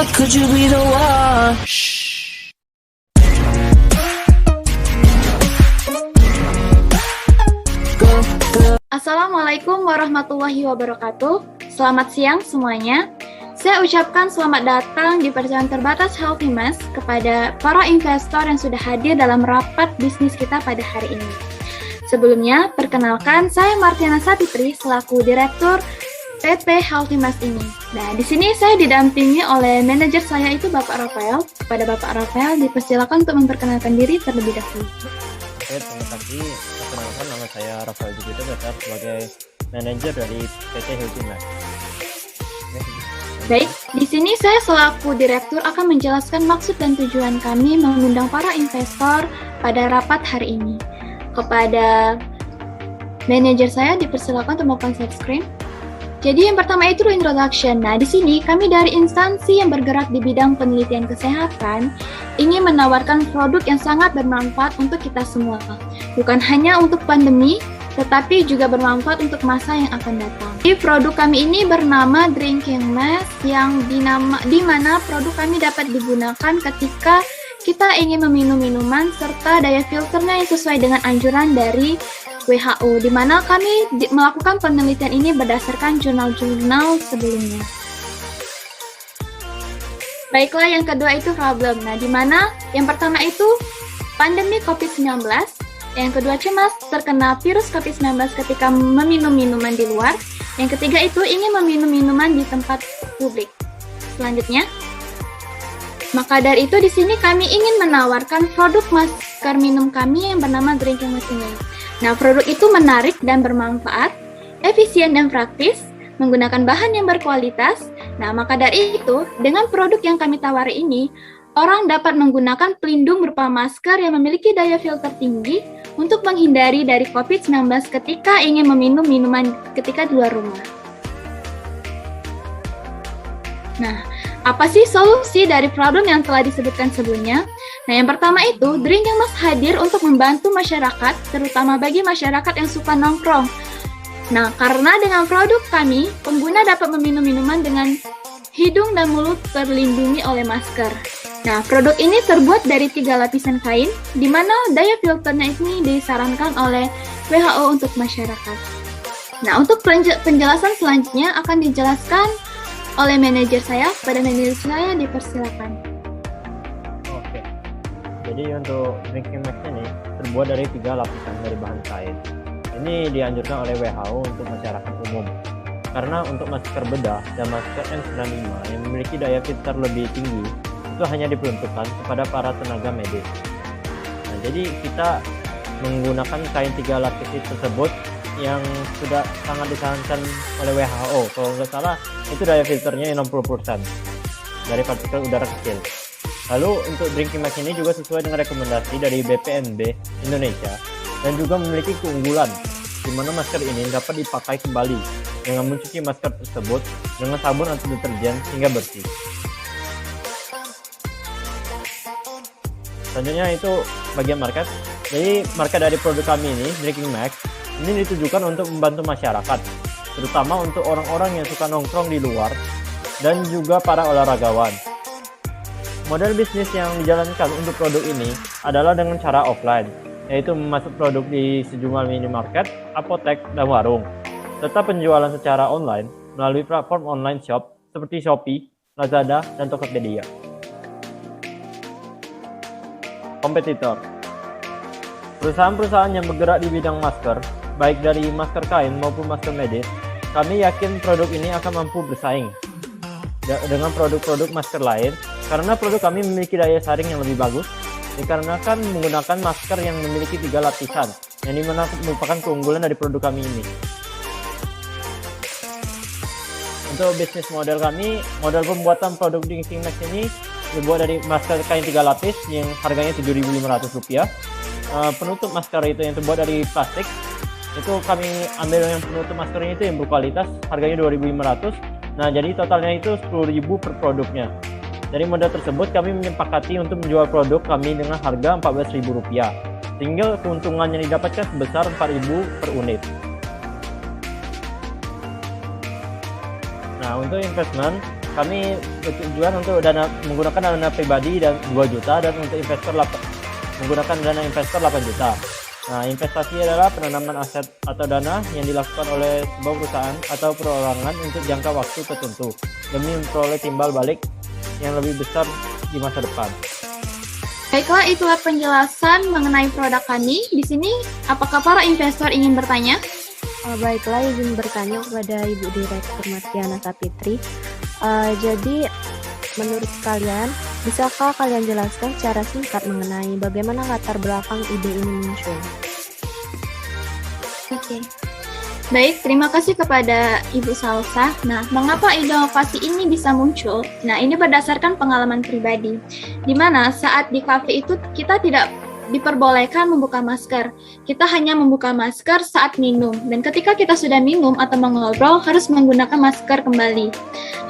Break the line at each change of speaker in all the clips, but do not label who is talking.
could you be the one?
Assalamualaikum warahmatullahi wabarakatuh. Selamat siang semuanya. Saya ucapkan selamat datang di pertemuan terbatas Healthymas kepada para investor yang sudah hadir dalam rapat bisnis kita pada hari ini. Sebelumnya, perkenalkan saya Martiana Sapitri selaku Direktur PT Healthymas ini. Nah, di sini saya didampingi oleh manajer saya itu Bapak Rafael. Kepada Bapak Rafael dipersilakan untuk memperkenalkan diri terlebih dahulu.
Oke, terima kasih. Perkenalkan, nama saya Rafael Jupiter sebagai manajer dari PT Healthymas.
Baik, di sini saya selaku direktur akan menjelaskan maksud dan tujuan kami mengundang para investor pada rapat hari ini. Kepada manajer saya dipersilakan untuk melakukan share screen. Jadi yang pertama itu introduction. Nah, di sini kami dari instansi yang bergerak di bidang penelitian kesehatan ingin menawarkan produk yang sangat bermanfaat untuk kita semua. Bukan hanya untuk pandemi, tetapi juga bermanfaat untuk masa yang akan datang. Jadi produk kami ini bernama Drinking Mask yang di mana produk kami dapat digunakan ketika kita ingin meminum minuman serta daya filternya yang sesuai dengan anjuran dari WHO, di mana kami melakukan penelitian ini berdasarkan jurnal-jurnal sebelumnya. Baiklah, yang kedua itu problem. Nah, di mana yang pertama itu pandemi COVID-19, yang kedua cemas terkena virus COVID-19 ketika meminum minuman di luar, yang ketiga itu ingin meminum minuman di tempat publik. Selanjutnya, maka dari itu di sini kami ingin menawarkan produk masker minum kami yang bernama Drinking Mask ini. Nah, produk itu menarik dan bermanfaat, efisien dan praktis, menggunakan bahan yang berkualitas. Nah, maka dari itu, dengan produk yang kami tawari ini, orang dapat menggunakan pelindung berupa masker yang memiliki daya filter tinggi untuk menghindari dari COVID-19 ketika ingin meminum minuman ketika di luar rumah. Nah, apa sih solusi dari problem yang telah disebutkan sebelumnya? Nah, yang pertama itu, Drinking Mask hadir untuk membantu masyarakat, terutama bagi masyarakat yang suka nongkrong. Nah, karena dengan produk kami, pengguna dapat meminum minuman dengan hidung dan mulut terlindungi oleh masker. Nah, produk ini terbuat dari 3 lapisan kain, di mana daya filternya ini disarankan oleh WHO untuk masyarakat. Nah, untuk penjelasan selanjutnya akan dijelaskan oleh manajer saya. Pada manajer saya dipersilakan.
Oke. Jadi untuk Drinking Mask ini terbuat dari 3 lapisan dari bahan kain. Ini dianjurkan oleh WHO untuk masyarakat umum. Karena untuk masker bedah dan masker N95 yang memiliki daya filter lebih tinggi itu hanya diperuntukkan kepada para tenaga medis. Nah, jadi kita menggunakan kain 3 lapis tersebut yang sudah sangat disarankan oleh WHO. Kalau nggak salah itu daya filternya 60% dari partikel udara kecil. Lalu untuk Drinking Mask ini juga sesuai dengan rekomendasi dari BPNB Indonesia dan juga memiliki keunggulan di mana masker ini dapat dipakai kembali dengan mencuci masker tersebut dengan sabun atau deterjen hingga bersih. Selanjutnya itu bagian market. Jadi market dari produk kami ini, Drinking Mask, ini ditujukan untuk membantu masyarakat, terutama untuk orang-orang yang suka nongkrong di luar dan juga para olahragawan. Model bisnis yang dijalankan untuk produk ini adalah dengan cara offline, yaitu memasuk produk di sejumlah minimarket, apotek, dan warung, serta penjualan secara online melalui platform online shop seperti Shopee, Lazada, dan Tokopedia. Kompetitor. Perusahaan-perusahaan yang bergerak di bidang masker, baik dari masker kain maupun masker medis, kami yakin produk ini akan mampu bersaing dengan produk-produk masker lain karena produk kami memiliki daya saring yang lebih bagus dikarenakan menggunakan masker yang memiliki 3 lapisan yang dimana merupakan keunggulan dari produk kami ini. Untuk bisnis model kami, model pembuatan produk Drinking Mask ini dibuat dari masker kain 3 lapis yang harganya Rp7.500. Penutup masker itu yang terbuat dari plastik, itu kami ambil yang penutup maskernya itu yang berkualitas, harganya Rp2.500. Nah, jadi totalnya itu Rp10.000 per produknya. Dari modal tersebut kami menyepakati untuk menjual produk kami dengan harga Rp14.000, sehingga keuntungan yang didapatkan sebesar Rp4.000 per unit. Nah, untuk investment, kami bertujuan untuk menggunakan dana pribadi dan 2 juta dan untuk investor menggunakan dana investor 8 juta. Nah, investasi adalah penanaman aset atau dana yang dilakukan oleh sebuah perusahaan atau perorangan untuk jangka waktu tertentu demi memperoleh timbal balik yang lebih besar di masa depan.
Baiklah, itulah penjelasan mengenai produk kami. Di sini, apakah para investor ingin bertanya?
Baiklah, izin bertanya kepada Ibu Direktur Martiana Sapitri. Jadi, menurut kalian, bisakah kalian jelaskan secara singkat mengenai bagaimana latar belakang ide ini muncul?
Oke. Baik, terima kasih kepada Ibu Salsa. Nah, mengapa inovasi ini bisa muncul? Nah, ini berdasarkan pengalaman pribadi, di mana saat di kafe itu kita tidak diperbolehkan membuka masker. Kita hanya membuka masker saat minum, dan ketika kita sudah minum atau mengobrol harus menggunakan masker kembali.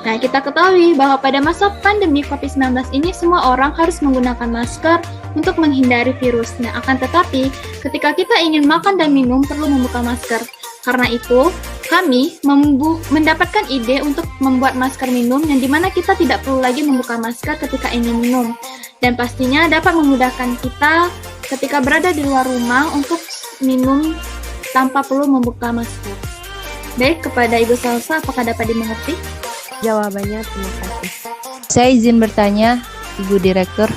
Nah, kita ketahui bahwa pada masa pandemi COVID-19 ini semua orang harus menggunakan masker untuk menghindari virus. Nah, akan tetapi ketika kita ingin makan dan minum perlu membuka masker. Karena itu, kami mendapatkan ide untuk membuat masker minum yang dimana kita tidak perlu lagi membuka masker ketika ingin minum. Dan pastinya dapat memudahkan kita ketika berada di luar rumah untuk minum tanpa perlu membuka masker. Baik, kepada Ibu Salsa, apakah dapat dimengerti?
Jawabannya terima kasih.
Saya izin bertanya, Ibu Direktur.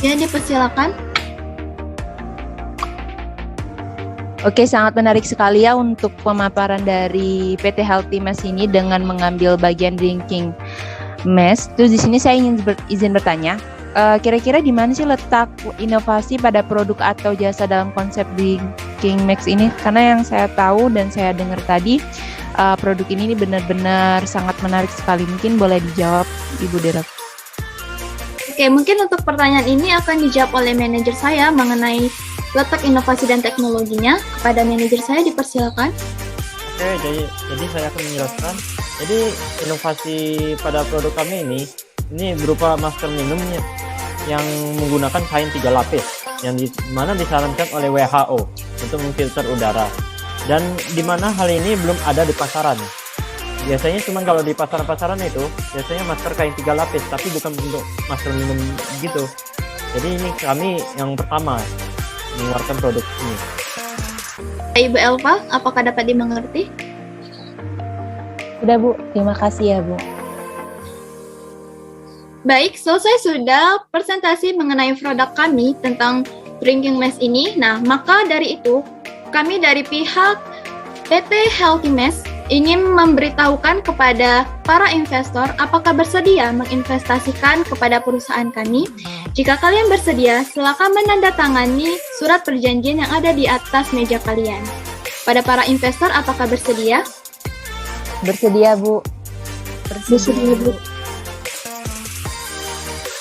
Ya, dipersilakan.
Oke, sangat menarik sekali ya untuk pemaparan dari PT Healthy Mess ini dengan mengambil bagian drinking mess. Terus di sini saya izin bertanya, kira-kira di mana sih letak inovasi pada produk atau jasa dalam konsep drinking mess ini? Karena yang saya tahu dan saya dengar tadi, produk ini benar-benar sangat menarik sekali. Mungkin boleh dijawab, Ibu Direktur.
Oke, mungkin untuk pertanyaan ini akan dijawab oleh manajer saya mengenai letak inovasi dan teknologinya. Kepada manajer saya, dipersilakan.
Oke, jadi saya akan menjelaskan. Jadi inovasi pada produk kami ini berupa masker minumnya yang menggunakan kain 3 lapis yang mana disarankan oleh WHO untuk memfilter udara, dan di mana hal ini belum ada di pasaran. Biasanya cuma kalau di pasaran-pasaran itu biasanya masker kain 3 lapis, tapi bukan untuk masker minum gitu. Jadi ini kami yang pertama mengeluarkan produk ini.
Ibu Elva, apakah dapat dimengerti?
Sudah, Bu. Terima kasih ya, Bu.
Baik, selesai sudah presentasi mengenai produk kami tentang drinking mess ini. Nah, maka dari itu, kami dari pihak PT Healthy Mess ingin memberitahukan kepada para investor apakah bersedia menginvestasikan kepada perusahaan kami. Jika kalian bersedia, silakan menandatangani surat perjanjian yang ada di atas meja kalian. Pada para investor, apakah bersedia?
Bersedia, Bu.
Bersedia, Bu.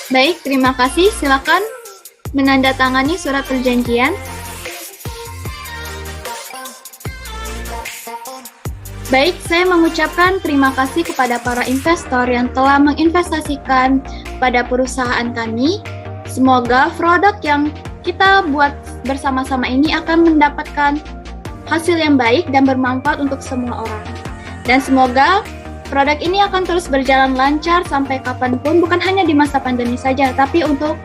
Baik, terima kasih. Silakan menandatangani surat perjanjian. Baik, saya mengucapkan terima kasih kepada para investor yang telah menginvestasikan pada perusahaan kami. Semoga produk yang kita buat bersama-sama ini akan mendapatkan hasil yang baik dan bermanfaat untuk semua orang. Dan semoga produk ini akan terus berjalan lancar sampai kapanpun, bukan hanya di masa pandemi saja, tapi untuk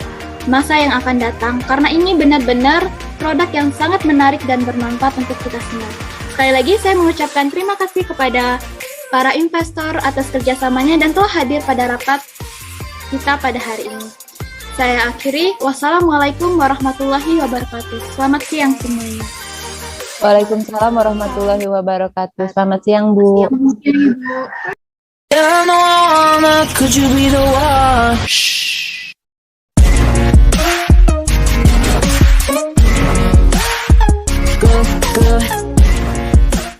masa yang akan datang. Karena ini benar-benar produk yang sangat menarik dan bermanfaat untuk kita semua. Sekali lagi saya mengucapkan terima kasih kepada para investor atas kerjasamanya dan telah hadir pada rapat kita pada hari ini. Saya akhiri, wassalamualaikum warahmatullahi wabarakatuh. Selamat siang semuanya.
Waalaikumsalam warahmatullahi wabarakatuh. Selamat siang, Bu.
Selamat siang, Ibu.
Could you be the one?